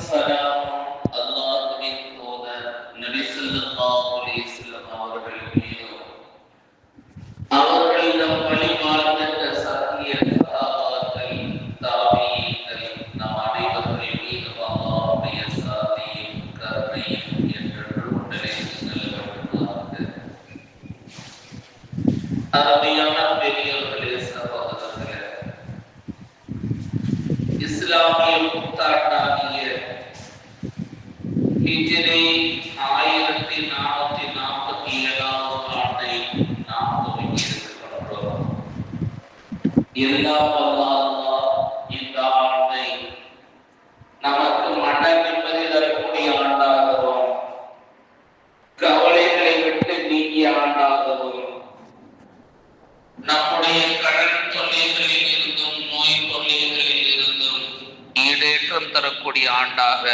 சலாமும் அல்லாஹ்வின் தூதர் நபி ஸல்லல்லாஹு அலைஹி வஸல்லம் அவர்கள் மீதும் அவர்களிடம் வழிபார்த்த சத்திய சஹாபாக்கள் தாபீஈன்கள் நம் அனைவர்கள் மீதும் அல்லாஹ்வுடைய சாந்தியும் கருணையும் என்றென்றும் நிலைநிற்க. அருமையான பெரியவர்களே, சகோதரர்களே, இஸ்லாமிய புத்தாண்டாகிய ஹிஜ்ரி 1447 ஆண்டை நாம் துவங்கியிருக்கின்றோம். எல்லாம் வல்ல அல்லாஹ் இந்த ஆண்டை நமக்கு மன நிம்மதி தரக்கூடிய ஆண்டாகவும் கவலைகளை விட்டு நீங்கிய ஆண்டாகவும் நம்முடைய கடன் தொல்லைகளில் இருந்தும் நோய் தொல்லைகளில் இருந்தும் ஈடேற்றம் தரக்கூடிய ஆண்டாக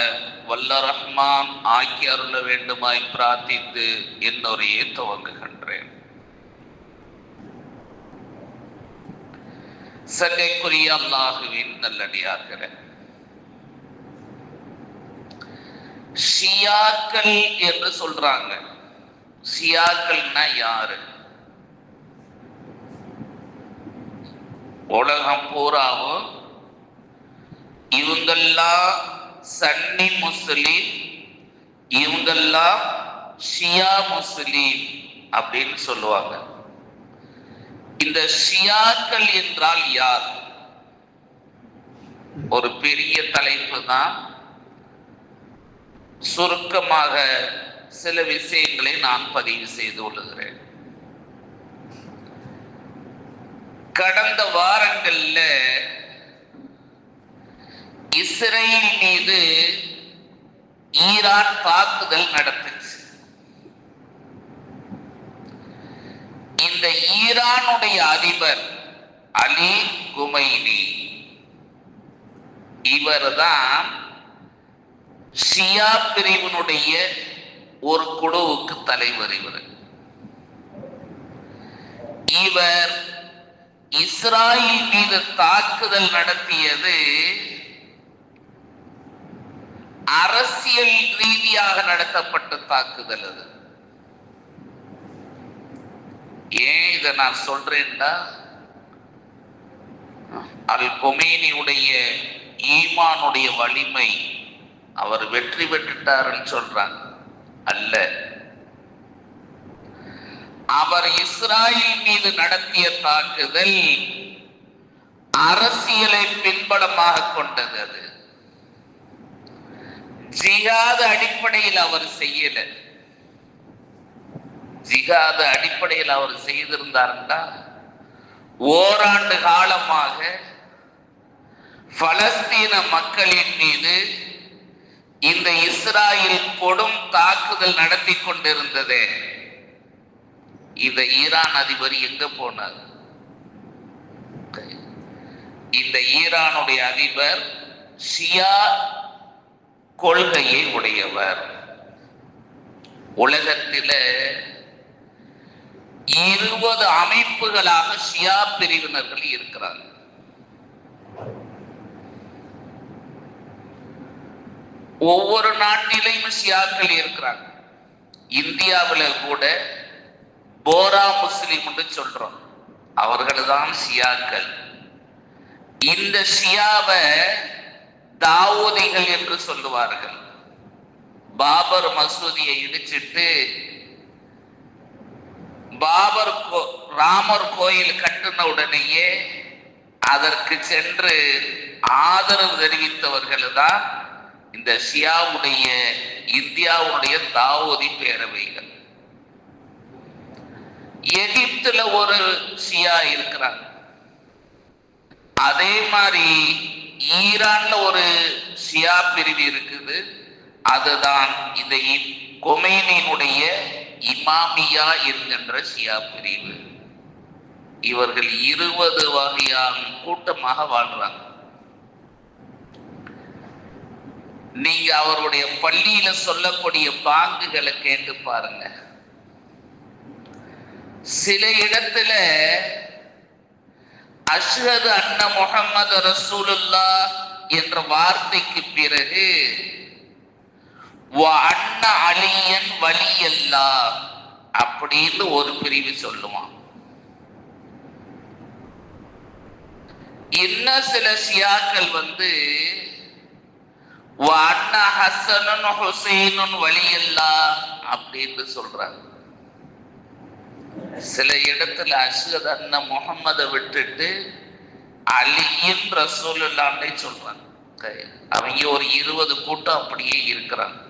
வல்ல ரஹ்மான் ஆக்கி அருள வேண்டுமாய் பிரார்த்தித்து என்னுரையை துவங்குகின்றேன். சங்கைக்குரிய அல்லாஹுவின் நல்லடியார்களே, ஷியாக்கள் என்று சொல்றாங்க. ஷியாக்கள்னா யாரு? உலகம் பூராவும் இவங்கெல்லாம் சன்னி முஸ்லிம், இவங்கெல்லாம் ஷியா முஸ்லிம் அப்படின்னு சொல்லுவாங்க. இந்த ஷியாக்கள் என்றால் யார்? ஒரு பெரிய தலைப்பு தான். சுருக்கமாக சில விஷயங்களை நான் பதிவு செய்து கொள்கிறேன். கடந்த வாரங்கள்ல இஸ்ரேல் மீது ஈரான் தாக்குதல் நடத்துச்சு. இந்த ஈரானுடைய அதிபர் அலி குமைனி, இவர்தான் ஷியா பிரிவினுடைய ஒரு குழுவுக்கு தலைவர். இவர் இஸ்ராயேல் மீது தாக்குதல் நடத்தியது அரசியல் ரீதியாக நடத்தப்பட்ட தாக்குதல். அது ஏன் இதை நான் சொல்றேன்னா, அல் கொமேனியுடைய ஈமானுடைய வலிமை, அவர் வெற்றி பெற்றுட்டாருன்னு சொல்றாங்க. அல்ல, அவர் இஸ்ராயேல் மீது நடத்திய தாக்குதல் அரசியலை பின்பலமாக கொண்டது. அது ஜிஹாத் அடிப்படையில் அவர் செய்யல. ஜிஹாத் அடிப்படையில் அவர் செய்திருந்தார்னா ஓராண்டு காலமாக பலஸ்தீன மக்களின் மீது இந்த இஸ்ராயேல் கொடும் தாக்குதல் நடத்தி கொண்டிருந்தது. இந்த ஈரான் அதிபர் எங்க போனார்? இந்த ஈரானுடைய அதிபர் ஷியா கொள்கையை உடையவர். உலகத்தில 20 அமைப்புகளாக ஷியா பிரிவினர்கள் இருக்கிறாங்க. ஒவ்வொரு நாட்டிலையும் ஷியாக்கள் இருக்கிறாங்க. இந்தியாவில் கூட போரா முஸ்லிம் என்று சொல்றோம், அவர்கள் தான் ஷியாக்கள். இந்த ஷியாவை தாவூதிகள் என்று சொல்லுவார்கள். பாபர் மசூதியை இடிச்சிட்டு பாபர் ராமர் கோயில் கட்டின உடனேயே அதற்கு சென்று ஆதரவு தெரிவித்தவர்கள் தான் இந்த ஷியாவுடைய இந்தியாவுடைய தாவூதி பேரவைகள். எகிப்துல ஒரு ஷியா இருக்கிறாங்க. அதே மாதிரி ஈரான்ல ஒரு ஷியா பிரிவு இருக்குது. அதுதான் இந்த கொமேனியினுடைய இமாமியா என்கின்ற ஷியா பிரிவு. இவர்கள் 20 வகையான கூட்டமாக வாழ்றாங்க. நீங்க அவருடைய பள்ளியில சொல்லக்கூடிய பாங்குகளை கேட்டு பாருங்க. சில இடத்துல அஷ்ஹது அன்ன முஹம்மது ரசூலுல்லாஹ் என்ற வார்த்தைக்கு பிறகு அண்ண அலியன் வலியல்லா அப்படின்னு ஒரு பிரிவு சொல்லுவான். இன்னும் சில ஷியாக்கள் அண்ணா ஹசனுன் ஹுசைனுன் வலியல்லா அப்படின்னு சொல்றாங்க. சில இடத்துல அஷ்ஹது அன்ன முஹம்மதை விட்டுட்டு அலியின் ரசூலுல்லாஹ்னே சொல்றாங்க. அவங்க ஒரு 20 கூட்டம் அப்படியே இருக்கிறாங்க.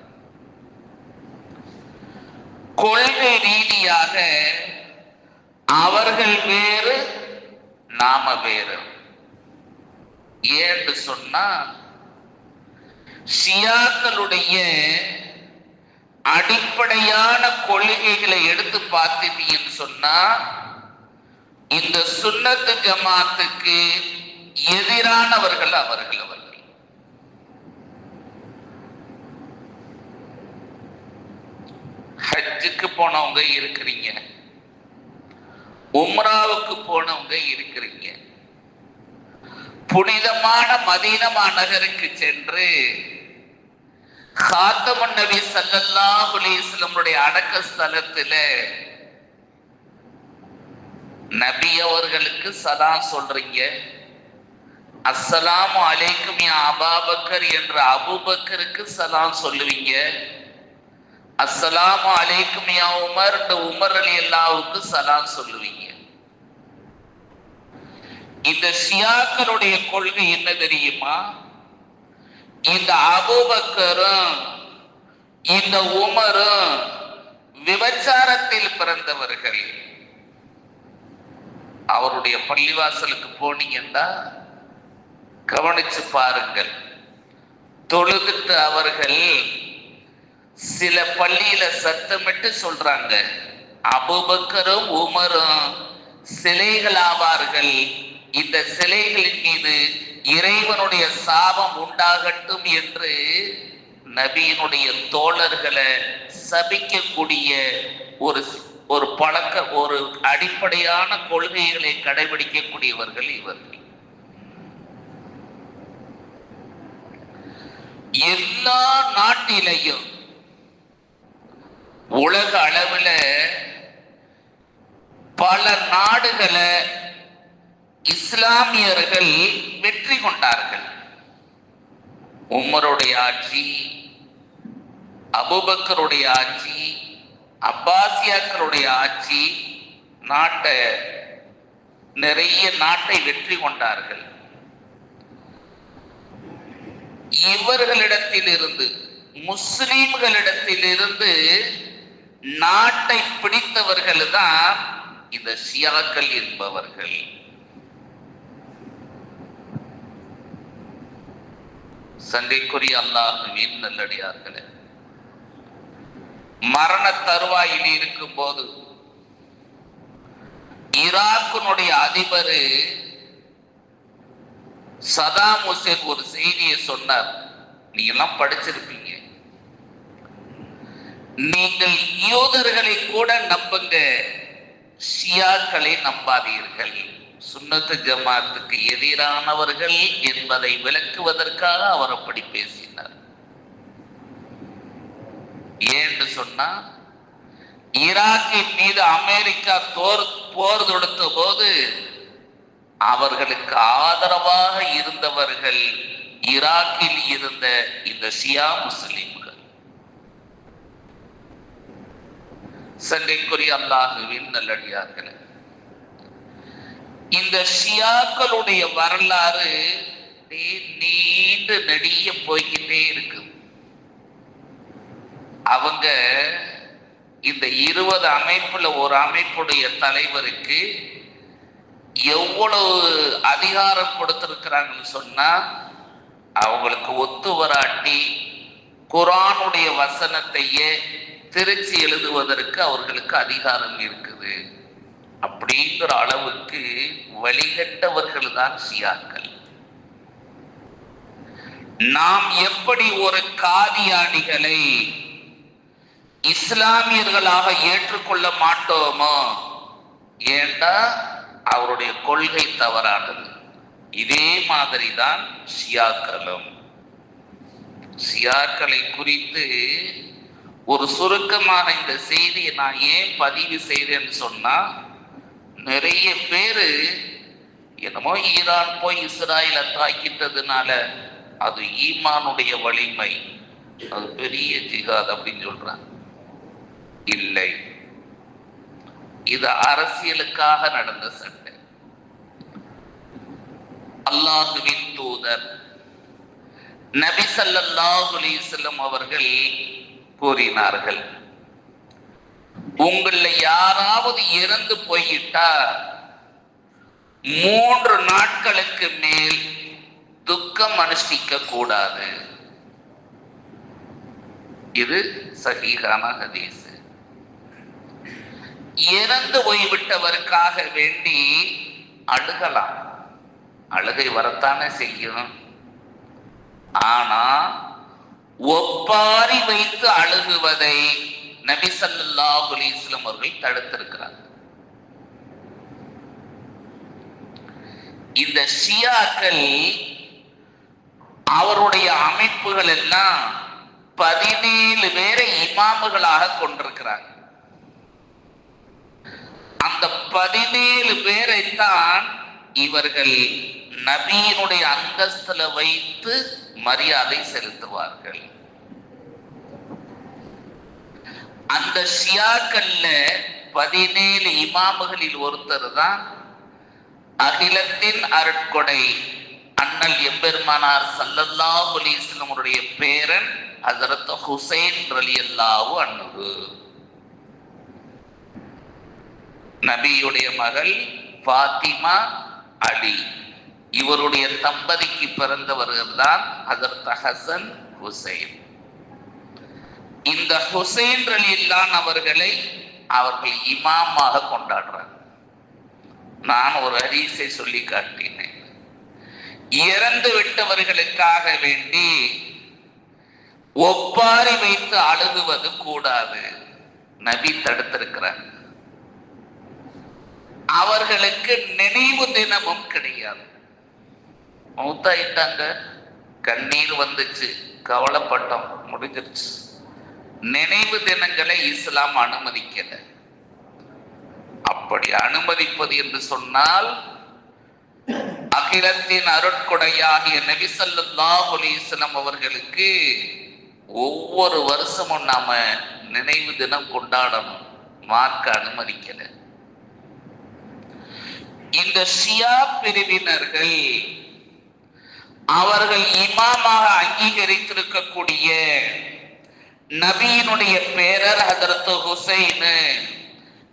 கொள்கை ரீதியாக அவர்கள் வேறு நாம வேறு. ஏன்னு சொன்னா ஷியாக்களுடைய அடிப்படையான கொள்கைகளை எடுத்து பார்த்தீங்கன்னு சொன்னா இந்த சுன்னத்து ஜமாத்துக்கு எதிரானவர்கள் அவர்கள். ஹஜ்ஜுக்கு போனவங்க இருக்கிறீங்க, உம்ராவுக்கு போனவங்க இருக்கிறீங்க, புனிதமான மதீனா நகருக்கு சென்று காத்தமுன் நபி ஸல்லல்லாஹு அலைஹி வஸல்லம் அடக்க ஸ்தலத்துல நபி அவர்களுக்கு சலாம் சொல்றீங்க. அஸ்ஸலாமு அலைக்கும் யா அபூபக்கர் என்ற அபூபக்கருக்கு சலாம் சொல்லுவீங்க. அஸ்ஸலாமு அலைக்கும் யா உமர் உமர் ரலியல்லாஹுவுக்கு சலாம் சொல்லுவீங்க. இந்த ஷியாக்களுடைய கொள்கை என்ன தெரியுமா? இந்த அபூபக்கரும் இந்த உமரும் விபச்சாரத்தில் பிறந்தவர்கள். அவருடைய பள்ளிவாசலுக்கு போனீங்கன்னா கவனிச்சு பாருங்கள். தொழுதுட்டு அவர்கள் சில பள்ளியில சத்தமிட்டு சொல்றாங்க, அபூபக்கரும் உமரும் சிலைகள் ஆவார்கள், இந்த சிலைகளின் மீது இறைவனுடைய சாபம் உண்டாகட்டும் என்று நபியினுடைய தோழர்களை சபிக்கக்கூடிய ஒரு பழக்க ஒரு அடிப்படையான கொள்கைகளை கடைபிடிக்கக்கூடியவர்கள் இவர்கள். எல்லா நாட்டிலையும் உலக அளவில் பல நாடுகளை இஸ்லாமியர்கள் வெற்றி கொண்டார்கள். உமருடைய ஆட்சி, அபூபக்கருடைய ஆட்சி, அப்பாசியாக்களுடைய ஆட்சி, நிறைய நாட்டை வெற்றி கொண்டார்கள். இவர்களிடத்திலிருந்து முஸ்லிம்களிடத்திலிருந்து நாட்டை பிடித்தவர்கள் தான் இந்த ஷியாக்கள் என்பவர்கள். சங்கைக்குரிய அல்லாஹ்வின் நல்லடியார்களே, மரண தருவாயில் இருக்கும் போது ஈராக்கினுடைய அதிபர் சதாம் ஹுசேன் ஒரு செய்தியை சொன்னார். நீங்க எல்லாம் படிச்சிருப்பீங்க. நீங்கள் யூதர்களை கூட நம்புங்க, ஷியாக்களை நம்பாதீர்கள். சுன்னத்து ஜமாத்துக்கு எதிரானவர்கள் என்பதை விளக்குவதற்காக அவர் அப்படி பேசினார். ஏன்னு சொன்னா ஈராக்கின் மீது அமெரிக்கா போர் தொடுத்த போது அவர்களுக்கு ஆதரவாக இருந்தவர்கள் ஈராக்கில் இருந்த இந்த ஷியா முஸ்லிம்கள். சங்கைக்குரிய அல்லாஹ்வின் நல்லடியார்களே, இந்த ஷியாக்களுடைய வரலாறு நீண்டு நெடிய போய்கிட்டே இருக்கு. அவங்க இந்த 20 அமைப்புல ஒரு அமைப்புடைய தலைவருக்கு எவ்வளவு அதிகாரம் கொடுத்திருக்கிறாங்கன்னு சொன்னா, அவங்களுக்கு ஒத்து வராட்டி குர்ஆனுடைய வசனத்தையே திருச்சி எழுதுவதற்கு அவர்களுக்கு அதிகாரம் இருக்குது. அப்படிங்கிற அளவுக்கு வழிகட்டவர்கள் தான் ஷியாக்கள். நாம் எப்படி ஒரு காதியானிகளை இஸ்லாமியர்களாக ஏற்றுக்கொள்ள மாட்டோமோ, ஏண்டா அவருடைய கொள்கை தவறானது. இதே மாதிரிதான் ஷியாக்களும். ஷியாக்களை குறித்து ஒரு சுருக்கமான இந்த செய்தியை நான் ஏன் பதிவு செய்தேன்னு சொன்னா, நிறைய பேரு என்னமோ ஈரான் போய் இஸ்ராயலை தாக்கிட்டதுனால அது ஈமானுடைய வலிமை, அது பெரிய ஜிஹாத் அப்படின்னு சொல்றாங்க. இல்லை, இது அரசியலுக்காக நடந்த சண்டை. அல்லாஹுவின் தூதர் நபி ஸல்லல்லாஹு அலைஹி வஸல்லம் அவர்கள் கூறினார்கள், உங்கள யாராவது இறந்து போயிட்டா 3 நாட்களுக்கு மேல் துக்கம் அனுஷ்டிக்க கூடாது. இது சஹீஹான ஹதீஸ். இறந்து போய்விட்டவருக்காக வேண்டி அழுகலாம், அழுகை வரத்தானே செய்யும். ஆனா ஒப்பாரி வைத்து அழுகுவதை நபி ஸல்லல்லாஹு அலைஹி வஸல்லம் அவர்கள் தடுத்திருக்கிறார். இந்த ஷியாக்கள் அவருடைய அமைப்புகள் எல்லாம் 17 பேரை இமாமுகளாக கொண்டிருக்கிறாங்க. அந்த 17 பேரை தான் இவர்கள் நபியினுடைய அந்தஸ்துல வைத்து மரியாதை செலுத்துவார்கள். அந்த ஷியாக்கள்ல 17 இமாமுகளில் ஒருத்தர் தான் அகிலத்தின் அருட்கொடை அண்ணல் எம்பெருமானார் ஸல்லல்லாஹு அலைஹி வஸல்லம் அவருடைய பேரன் ஹஜ்ரத் ஹுசைன் ரலியல்லாஹு அன்ஹு. நபியுடைய மகள் ஃபாத்திமா அலி, இவருடைய தம்பதிக்கு பிறந்தவர்கள் தான் ஹஜ்ரத் ஹசன் ஹுசைன். இந்த ஹுசைன் ரலியல்லாஹு அவர்களை அவர்கள் இமாமாக கொண்டாடுறாங்க. நான் ஒரு ஹதீஸை சொல்லி காட்டினேன். இறந்து விட்டவர்களுக்காக வேண்டி ஒப்பாரி வைத்து அழுகுவது கூடாது, நபி தடுத்திருக்கிறார். அவர்களுக்கு நினைவு தினமும் கிடையாது. மௌத்தாயிட்டாங்க, கண்ணீர் வந்துச்சு, கவலைப்பட்டோம், முடிஞ்சிருச்சு. நினைவு தினங்களை இஸ்லாம் அனுமதிக்கல. அப்படி அனுமதிப்பது என்று சொன்னால் அகிலத்தின் அருட்கொடையாகிய நபி ஸல்லல்லாஹு அலைஹி வஸல்லம் அவர்களுக்கு ஒவ்வொரு வருஷமும் நாம நினைவு தினம் கொண்டாடணும், மார்க்க அனுமதிக்கல. இந்த ஷியா பிரிவினர்கள் அவர்கள் இமாமாக அங்கீகரித்திருக்கக்கூடிய நபியினுடைய பேரர் ஹஜ்ரத் ஹுசைன்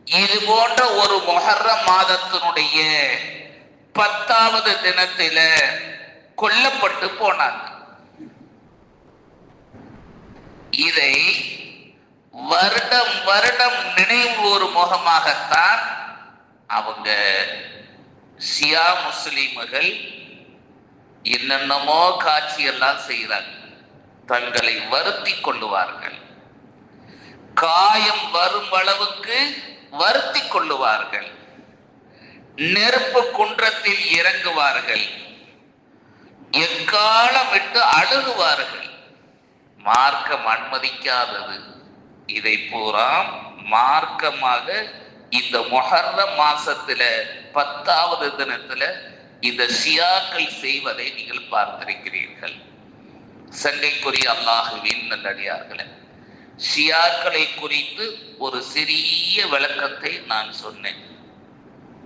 இது போன்ற ஒரு முஹர்ரம் மாதத்தினுடைய 10வது தினத்தில கொல்லப்பட்டு போனாங்க. இதை வருடம் வருடம் நினைவு ஒரு முகமாகத்தான் அவங்க ஷியா முஸ்லிம்கள் என்னென்னமோ காட்சியெல்லாம் செய்கிறாங்க. தங்களை வருத்தி கொள்ளுவார்கள், காயம் வரும் அளவுக்கு வருத்தி கொள்ளுவார்கள், நெருப்பு குன்றத்தில் இறங்குவார்கள், எக்காலமிட்டு அழுகுவார்கள். மார்க்கம் அனுமதிக்காதது. இதை பூரா மார்க்கமாக இந்த முஹர்ரம் மாசத்துல 10வது தினத்துல இந்த ஷியாக்கள் செய்வதை நீங்கள் பார்த்திருக்கிறீர்கள். சங்கைக்குரிய அல்லாஹுவின் நல்லடியார்களே, ஷியாக்களை குறித்து ஒரு சிறிய விளக்கத்தை நான் சொன்னேன்.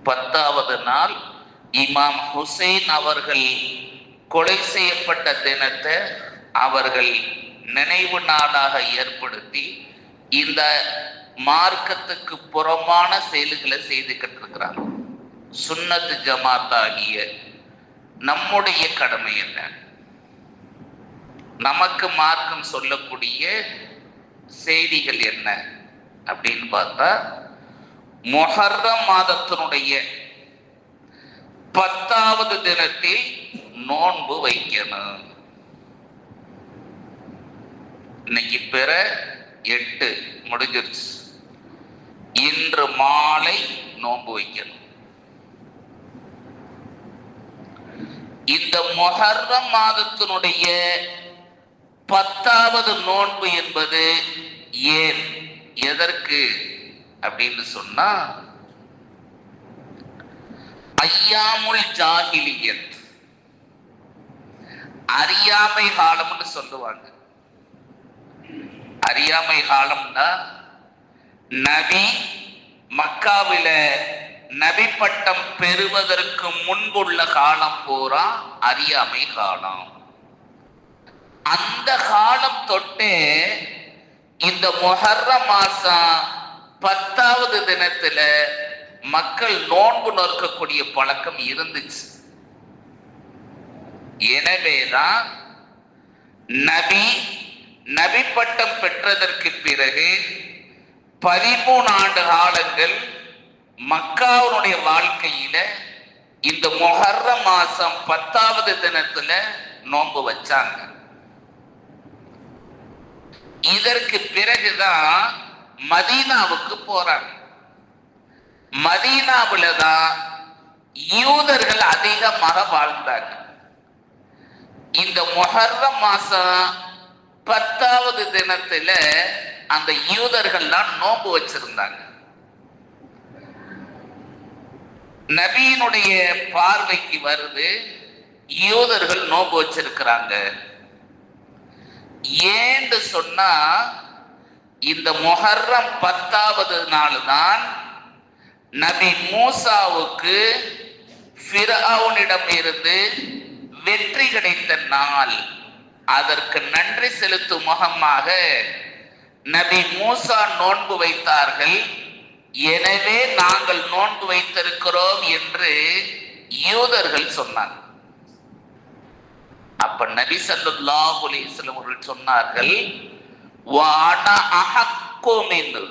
10வது நாள் இமாம் ஹுசைன் அவர்கள் கொலை செய்யப்பட்ட தினத்தை அவர்கள் நினைவு நாளாக ஏற்படுத்தி இந்த மார்க்கத்துக்கு புறமான செயல்களை செய்துக்கிட்டு இருக்கிறாங்க. சுன்னத் ஜமாத் ஆகிய நம்முடைய கடமை என்ன? நமக்கு மார்க்கம் சொல்லக்கூடிய செய்திகள் என்ன அப்படின்னு பார்த்தா, முஹர்ரம் மாதத்தினுடைய 10வது தினத்தில் நோன்பு வைக்கணும். இன்னைக்கு பிற 8 முடிஞ்சிருச்சு. இன்று மாலை நோன்பு வைக்கணும். இந்த முஹர்ரம் மாதத்தினுடைய 10வது நோன்பு என்பது ஏன், எதற்கு அப்படின்னு சொன்னா, ஐயாமுல் ஜாஹிலியத், அறியாமை காலம்னு சொல்லுவாங்க. அறியாமை காலம்னா நபி மக்காவில நபி பட்டம் பெறுவதற்கு முன்புள்ள காலம் பூரா அறியாமை காலம். அந்த காலம் தொட்டே இந்த முஹர்ரம் மாசம் 10வது தினத்துல மக்கள் நோன்பு நோக்கக்கூடிய பழக்கம் இருந்துச்சு. எனவேதான் நபி பட்டம் பெற்றதற்கு பிறகு 13 ஆண்டு காலங்கள் மக்காவுடைய வாழ்க்கையில இந்த முஹர்ரம் மாசம் 10வது தினத்துல நோன்பு வச்சாங்க. இதற்கு பிறகுதான் மதீனாவுக்கு போறாங்க. மதீனாவுல தான் யூதர்கள் அதிகமாக வாழ்ந்தாங்க. இந்த முஹர்ரம் மாசம் 10வது தினத்துல அந்த யூதர்கள்லாம் நோன்பு வச்சிருந்தாங்க. நபியினுடைய பார்வைக்கு வருது, யூதர்கள் நோன்பு வச்சிருக்கிறாங்க. ஏன்னு சொன்னா, இந்த முஹர்ரம் 10வது நாள் தான் நபி மூசாவுக்கு ஃபிரௌனிடம் இருந்து வெற்றி கிடைத்த நாள். அதற்கு நன்றி செலுத்தும் முகமாக நபி மூசா நோன்பு வைத்தார்கள். எனவே நாங்கள் நோன்பு வைத்திருக்கிறோம் என்று யூதர்கள் சொன்னார். அப்ப நபி ஸல்லல்லாஹு அலைஹி வஸல்லம் அவர்கள் சொன்னார்கள், வானா அஹக்கு மின்னு,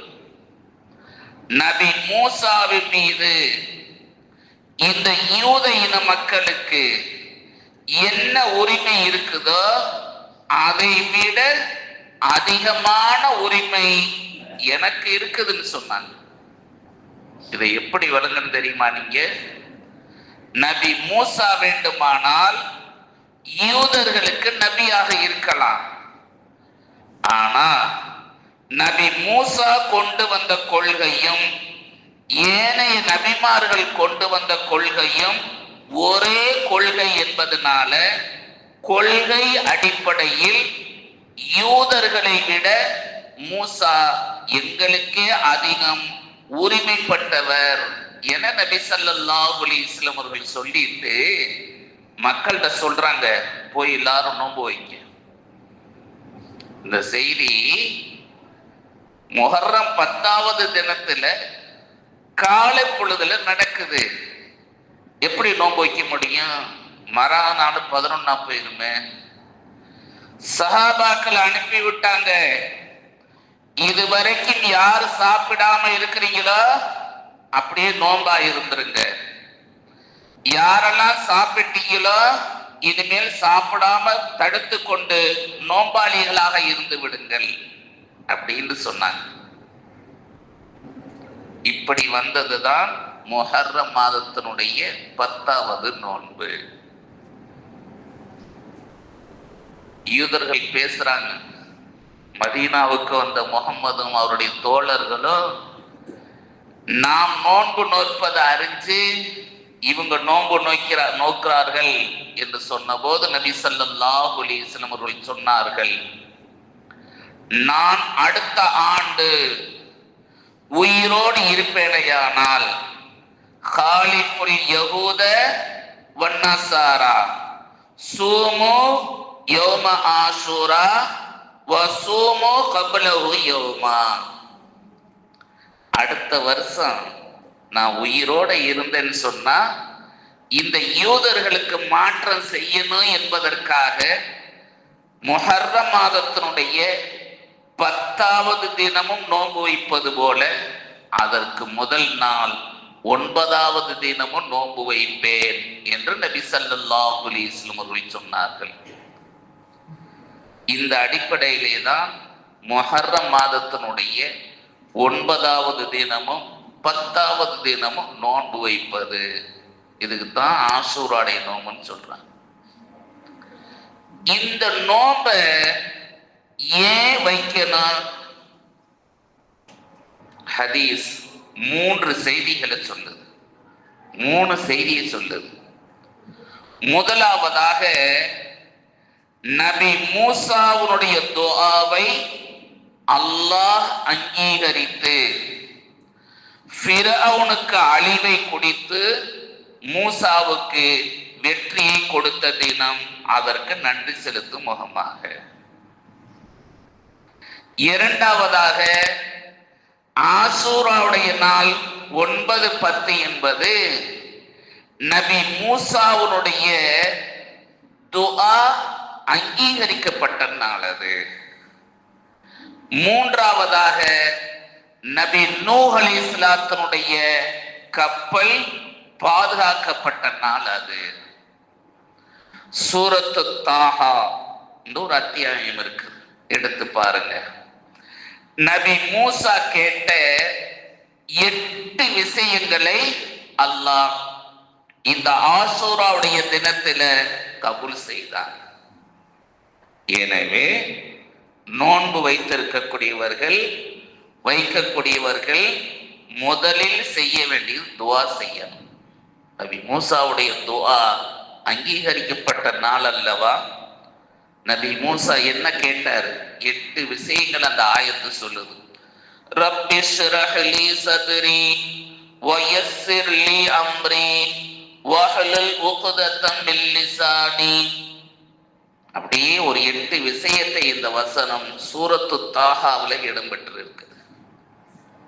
நபி மூசாவின் மீது இந்த யூத இன மக்களுக்கு என்ன உரிமை இருக்குதோ அதை விட அதிகமான உரிமை எனக்கு இருக்குதுன்னு சொன்னாங்க. இதை எப்படி வழங்கன்னு தெரியுமா? நீங்க நபி மூசா வேண்டுமானால் யூதர்களுக்கு நபியாக இருக்கலாம். ஆனா நபி மூசா கொண்டு வந்த கொள்கையும் ஏனைய நபிமார்கள் கொண்டு வந்த கொள்கையும் ஒரே கொள்கை என்பதனால கொள்கை அடிப்படையில் யூதர்களை விட மூசா எங்களுக்கே அதிகம் உரிமைப்பட்டவர் என நபி ஸல்லல்லாஹு அலைஹி வஸல்லம் அவர்கள் சொல்லிட்டு மக்கள்கிட்ட சொல்றாங்க, போய் எல்லாரும் நோன்பு வைங்க. இந்த செய்தி முஹர்ரம் 10வது தினத்துல காலை பொழுதுல நடக்குது. எப்படி நோன்பு வைக்க முடியும்? மறாநாள் 11 போயிருமே. சஹாபாக்கள் அனுப்பி விட்டாங்க, இதுவரைக்கும் யார் சாப்பிடாம இருக்கிறீங்களோ அப்படியே நோன்பா இருந்துருங்க. யாரெல்லாம் சாப்பிட்டீங்களோ இனிமேல் சாப்பிடாம தடுத்து கொண்டு நோம்பாளிகளாக இருந்து விடுங்கள் அப்படின்னு சொன்னாங்க. இப்படி வந்ததுதான் முஹர்ரம் மாதத்தினுடைய 10வது நோன்பு. யூதர்கள் பேசுறாங்க, மதீனாவுக்கு வந்த முகம்மதும் அவருடைய தோழர்களும் நாம் நோன்பு நோற்பதை அறிஞ்சு இவங்க நோன்பு நோக்கிறார்கள் என்று சொன்ன போது நபி ஸல்லல்லாஹு அலைஹி வஸல்லம் அவர்கள் சொன்னார்கள், நான் அடுத்த ஆண்டு உயிரோடு இருப்பேனையானால் காலிஃபுல் யஹூத வன்னஸாரா சூமு யௌம ஆஷூரா வசூமு கப்லஹு யௌமா. அடுத்த வருஷம் நான் உயிரோட இருந்தேன்னு சொன்னா இந்த யூதர்களுக்கு மாற்றம் செய்யணும் என்பதற்காக முஹர்ரம் மாதத்தினுடைய 10வது தினமும் நோன்பு வைப்பது போல அதற்கு முதல் நாள் 9வது தினமும் நோன்பு வைப்பேன் என்று நபி ஸல்லல்லாஹு அலைஹி வஸல்லம் அவர்கள் சொன்னார்கள். இந்த அடிப்படையிலே தான் முஹர்ரம் மாதத்தினுடைய 9வது தினமும் 10வது தினமும் நோன்பு வைப்பது. இதுக்கு தான் ஆஷூராடைய நோம்புன்னு சொல்றாங்க. இந்த நோம்ப ஏன் வைக்கணும்? ஹதீஸ் 3 செய்திகளை சொல்லுது, 3 செய்தியை சொல்லுது. முதலாவதாக, நபி மூசாவுடைய துஆவை அல்லாஹ் அங்கீகரித்து ஃபிரௌனுக்கு அழிவை கொடுத்து மூசாவுக்கு வெற்றியை கொடுத்த தினம், அதற்கு நன்றி செலுத்தும் முகமாக. இரண்டாவதாக, ஆசூராவுடைய நாள் 9-10 என்பது நபி மூசாவுடைய துஆ அங்கீகரிக்கப்பட்ட நாள் அது. மூன்றாவதாக, நபி நூஹ் அலைஹிஸ்ஸலாத்தினுடைய கப்பல் பாதுகாக்கப்பட்ட நாள் அது. சூரத்து தாஹா ஒரு அத்தியாயம் இருக்கு, எடுத்து பாருங்க. நபி மூசா கேட்ட 8 விஷயங்களை அல்லாஹ் இந்த ஆசூராவுடைய தினத்தில கபூல் செய்தார். எனவே நோன்பு வைக்கக்கூடியவர்கள் முதலில் செய்ய வேண்டியது துஆ செய்யணும். நபி மூசாவுடைய துஆ அங்கீகரிக்கப்பட்ட நாள் அல்லவா? நபி மூசா என்ன கேட்டார்? 8 விஷயங்கள் அந்த ஆயத்து சொல்லுது. ரப்பி ஷ்ரஹ் லி சத்ரி வயஸ்ஸிர் லி அம்ரி வஹ்லுல் உக்தத்தம் மின் லிசானி. அப்படியே ஒரு 8 விஷயத்தை இந்த வசனம் சூரத்து தாஹாவில் இடம்பெற்று இருக்குது.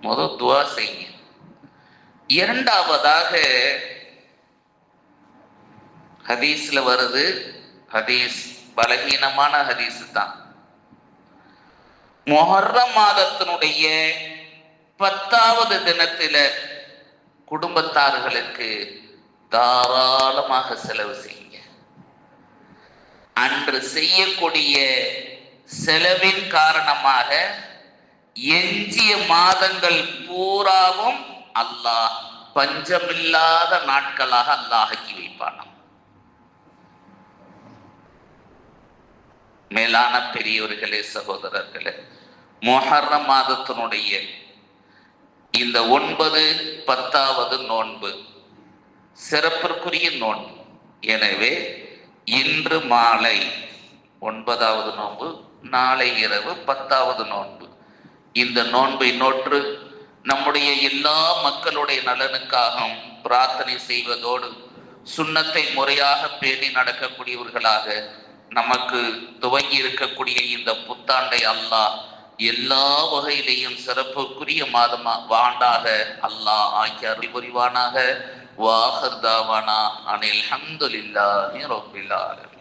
முதல் துஆ செய்யுங்க. இரண்டாவதாக, ஹதீஸ்ல வருது, ஹதீஸ் பலகீனமான ஹதீஸ் தான். முஹர்ரம் மாதத்தினுடைய 10வது தினத்தில குடும்பத்தார்களுக்கு தாராளமாக செலவு செய்யுங்க. அன்று செய்யக்கூடிய செலவின் காரணமாக எஞ்சிய மாதங்கள் பூராவும் அல்லாஹ் பஞ்சமில்லாத நாட்களாக அல்லாஹ் ஆக்கி வைப்பான். மேலான பெரியோர்களே, சகோதரர்களே, முஹர்ரம் மாதத்தினுடைய இந்த 9-10வது நோன்பு சிறப்பிற்குரிய நோன்பு. எனவே இன்று மாலை 9வது நோன்பு, நாளை இரவு 10வது நோன்பு. இந்த நோன்பை நோற்று நம்முடைய எல்லா மக்களுடைய நலனுக்காகவும் பிரார்த்தனை செய்வதோடு சுன்னத்தை முறையாக பேணி நடக்கக்கூடியவர்களாக நமக்கு துவங்கி இருக்கக்கூடிய இந்த புத்தாண்டை அல்லாஹ் எல்லா வகையிலையும் சிறப்புக்குரிய ஆண்டாக அல்லாஹ் ஆக்கி அருள் புரிவானாக. வாஹர் தாவானா அனில் ஹம்துலில்லாஹி ரப்பில் ஆலமீன்.